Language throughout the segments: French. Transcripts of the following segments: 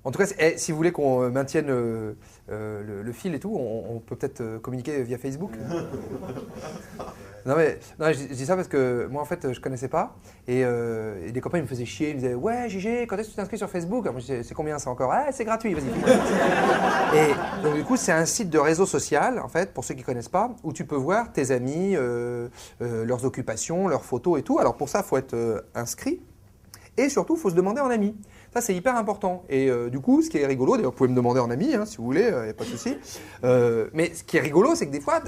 En tout cas, si vous voulez qu'on maintienne le fil et tout, on peut peut-être communiquer via Facebook. Non, je dis ça parce que moi, en fait, je connaissais pas. Et des copains, ils me faisaient chier. Ils me disaient, ouais, Gégé, quand est-ce que tu t'inscris sur Facebook? Alors, moi, je disais, c'est combien ça encore? Ah, c'est gratuit, vas-y. Et donc, du coup, c'est un site de réseau social, en fait, pour ceux qui connaissent pas, où tu peux voir tes amis, leurs occupations, leurs photos et tout. Alors, pour ça, il faut être inscrit. Et surtout, il faut se demander en ami. Ça, c'est hyper important. Et du coup, ce qui est rigolo, d'ailleurs, vous pouvez me demander en ami, hein, si vous voulez, il n'y a pas de souci. Mais ce qui est rigolo, c'est que des fois,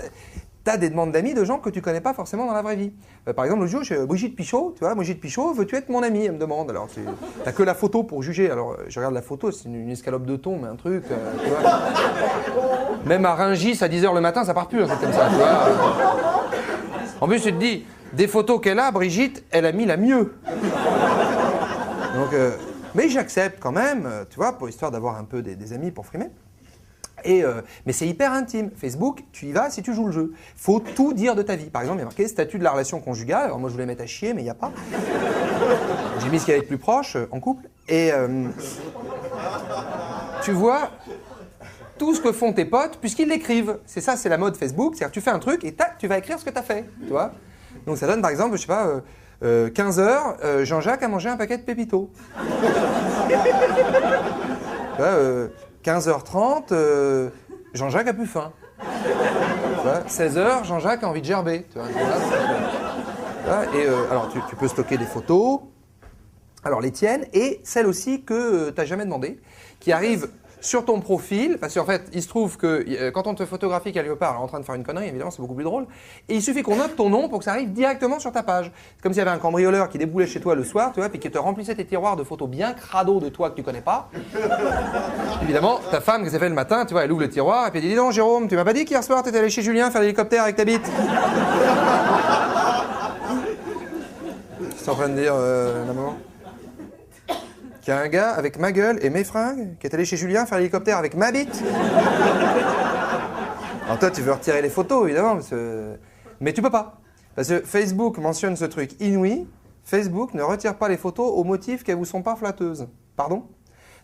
tu as des demandes d'amis de gens que tu ne connais pas forcément dans la vraie vie. Par exemple, l'autre jour, j'ai Brigitte Pichot, tu vois, Brigitte Pichot, veux-tu être mon ami? Elle me demande. Alors, tu n'as que la photo pour juger. Alors, je regarde la photo, c'est une escalope de thon, mais un truc, tu vois. Même à Rungis, à 10h le matin, ça part plus, c'est comme ça, tu vois. En plus, tu te dis, des photos qu'elle a, Brigitte, elle a mis la mieux. Donc, mais j'accepte quand même, tu vois, pour histoire d'avoir un peu des amis pour frimer. Mais c'est hyper intime. Facebook, tu y vas si tu joues le jeu. Faut tout dire de ta vie. Par exemple, il y a marqué statut de la relation conjugale. Alors moi, je voulais mettre à chier, mais il n'y a pas. J'ai mis ce qui allait être plus proche, en couple. Et tu vois tout ce que font tes potes, puisqu'ils l'écrivent. C'est ça, c'est la mode Facebook. C'est-à-dire, tu fais un truc et tac, tu vas écrire ce que tu as fait. Tu vois. Donc ça donne, par exemple, je sais pas... 15h, Jean-Jacques a mangé un paquet de Pépito. 15h30, Jean-Jacques a plus faim. 16h, Jean-Jacques a envie de gerber. Tu vois, et alors, tu peux stocker des photos, alors les tiennes, et celles aussi que tu n'as jamais demandé, qui arrivent sur ton profil, parce qu'en fait, il se trouve que quand on te photographie quelque part, en train de faire une connerie, évidemment, c'est beaucoup plus drôle, et il suffit qu'on note ton nom pour que ça arrive directement sur ta page. C'est comme s'il y avait un cambrioleur qui déboulait chez toi le soir, tu vois, puis qui te remplissait tes tiroirs de photos bien crado de toi que tu connais pas. Évidemment, ta femme, qui s'est fait le matin, tu vois, elle ouvre le tiroir, et puis elle dit, dis donc, Jérôme, tu m'as pas dit qu'hier soir, t'étais allé chez Julien faire l'hélicoptère avec ta bite? Qu'est-ce que t'es en train de dire, la maman? Qu'il y a un gars avec ma gueule et mes fringues qui est allé chez Julien faire l'hélicoptère avec ma bite. Alors toi, tu veux retirer les photos, évidemment, mais tu peux pas. Parce que Facebook mentionne ce truc inouï. Facebook ne retire pas les photos au motif qu'elles vous sont pas flatteuses. Pardon?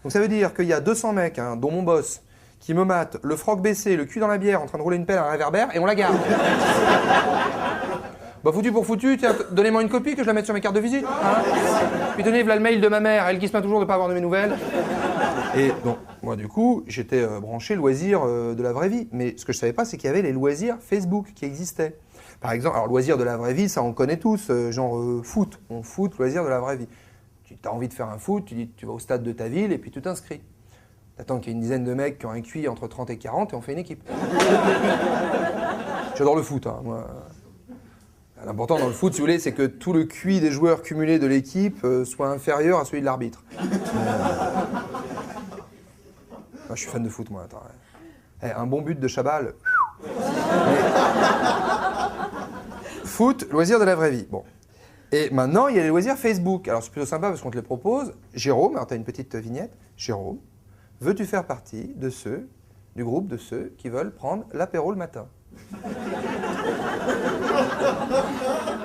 Donc ça veut dire qu'il y a 200 mecs, hein, dont mon boss, qui me matent le froc baissé, le cul dans la bière, en train de rouler une pelle à un réverbère, et on la garde. Bah foutu pour foutu, tiens, donnez-moi une copie que je la mette sur mes cartes de visite. Hein. Puis tenez, voilà le mail de ma mère, elle qui se plaint toujours de ne pas avoir de mes nouvelles. Et donc, moi du coup, j'étais branché loisirs de la vraie vie. Mais ce que je savais pas, c'est qu'il y avait les loisirs Facebook qui existaient. Par exemple, alors loisirs de la vraie vie, ça on connaît tous, genre foot. On foot, loisirs de la vraie vie. Tu as envie de faire un foot, tu vas au stade de ta ville et puis tu t'inscris. T'attends qu'il y ait une dizaine de mecs qui ont un QI entre 30 et 40 et on fait une équipe. J'adore le foot, hein, moi. L'important dans le foot, si vous voulez, c'est que tout le QI des joueurs cumulés de l'équipe soit inférieur à celui de l'arbitre. Moi, je suis fan de foot, moi. Attends, ouais. Un bon but de Chabal. Foot, loisirs de la vraie vie. Bon. Et maintenant, il y a les loisirs Facebook. Alors, c'est plutôt sympa parce qu'on te les propose. Jérôme, alors tu as une petite vignette. Jérôme, veux-tu faire partie du groupe de ceux qui veulent prendre l'apéro le matin?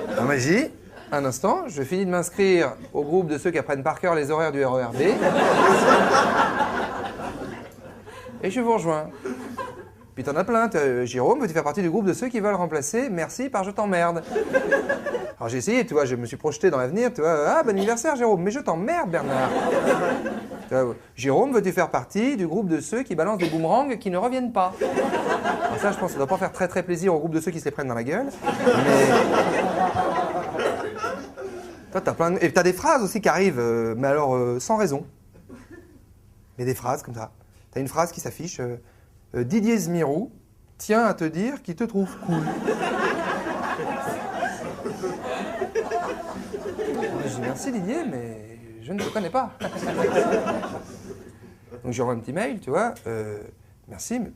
Alors moi j'ai dit, un instant, je finis de m'inscrire au groupe de ceux qui apprennent par cœur les horaires du RER B. Et je vous rejoins. Puis t'en as plein, Jérôme, veux-tu faire partie du groupe de ceux qui veulent remplacer merci par je t'emmerde? Alors j'ai essayé, tu vois, je me suis projeté dans l'avenir, tu vois, ah, bon anniversaire Jérôme, mais je t'emmerde Bernard. Jérôme, veux-tu faire partie du groupe de ceux qui balancent des boomerangs qui ne reviennent pas? Alors ça, je pense que ça ne doit pas faire très très plaisir au groupe de ceux qui se les prennent dans la gueule. Mais... Toi, t'as plein de... Et t'as des phrases aussi qui arrivent, mais alors sans raison. Mais des phrases comme ça. T'as une phrase qui s'affiche, Didier Zmirou tient à te dire qu'il te trouve cool. Je dis merci Didier, mais je ne te connais pas. Donc je renvoie un petit mail, tu vois, merci, mais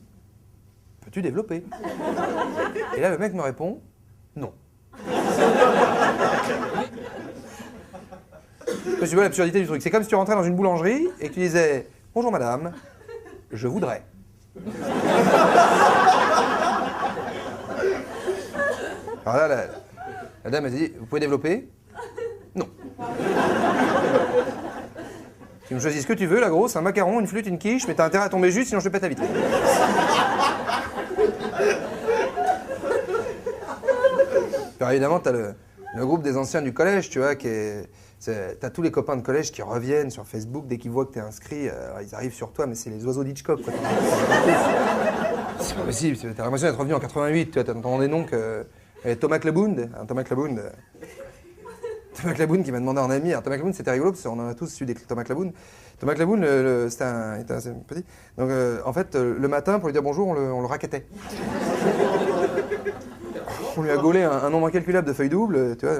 peux-tu développer? Et là le mec me répond, non. Tu vois l'absurdité du truc, c'est comme si tu rentrais dans une boulangerie et que tu disais, bonjour madame, je voudrais. Alors là, la dame a dit, vous pouvez développer? Non. Tu me choisis ce que tu veux, la grosse, un macaron, une flûte, une quiche, mais t'as intérêt à tomber juste, sinon je te pète ta vitre. Alors évidemment, t'as le groupe des anciens du collège, tu vois, t'as tous les copains de collège qui reviennent sur Facebook dès qu'ils voient que t'es inscrit. Alors ils arrivent sur toi, mais c'est les oiseaux d'Hitchcock, quoi. C'est pas possible, t'as l'impression d'être revenu en 88, tu vois, t'entends des noms que... Thomas Clabound, Thomas Clabound qui m'a demandé en ami. Alors Thomas Clabound, c'était rigolo, parce qu'on en a tous su des Thomas Clabound. Thomas Clabound, c'était un petit. Donc en fait, le matin, pour lui dire bonjour, on le rackettait. On lui a gaulé un nombre incalculable de feuilles doubles, tu vois,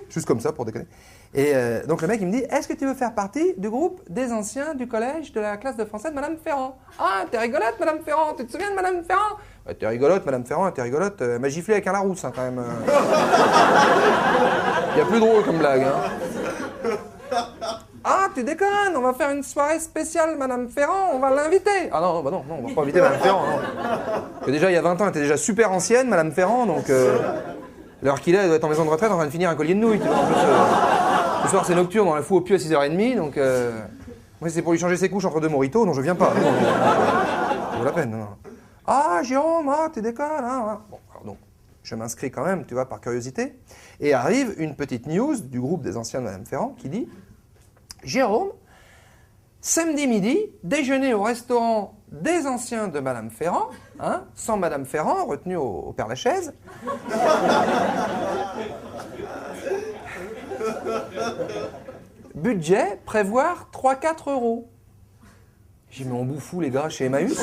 juste comme ça, pour déconner. Et donc le mec, il me dit, est-ce que tu veux faire partie du groupe des anciens du collège de la classe de français de Madame Ferrand? Ah, t'es rigolote, Madame Ferrand, tu te souviens de Madame Ferrand? Ouais, t'es rigolote, Madame Ferrand, t'es rigolote. Elle m'a giflé avec un Larousse, hein, quand même. Il y a plus drôle comme blague, hein. Ah, tu déconnes, on va faire une soirée spéciale Madame Ferrand, on va l'inviter. Ah non, bah non, on va pas inviter Madame Ferrand, non. Parce que déjà, il y a 20 ans, elle était déjà super ancienne, Madame Ferrand, donc... l'heure qu'il est, elle doit être en maison de retraite en train de finir un collier de nouilles, tu vois. En plus, ce soir, c'est nocturne, on la fout au pieu à 6h30, donc... moi, c'est pour lui changer ses couches entre deux mojitos, non, je viens pas. Ça vaut la peine, non. Ah, Jérôme, ah, tu déconnes, hein. Bon, alors donc, je m'inscris quand même, tu vois, par curiosité. Et arrive une petite news du groupe des anciens de Madame Ferrand qui dit... Jérôme, samedi midi, déjeuner au restaurant des anciens de Madame Ferrand, hein, sans Madame Ferrand, retenue au Père-Lachaise. Budget, prévoir 3-4 euros. J'ai mis en bouffou les gars chez Emmaüs.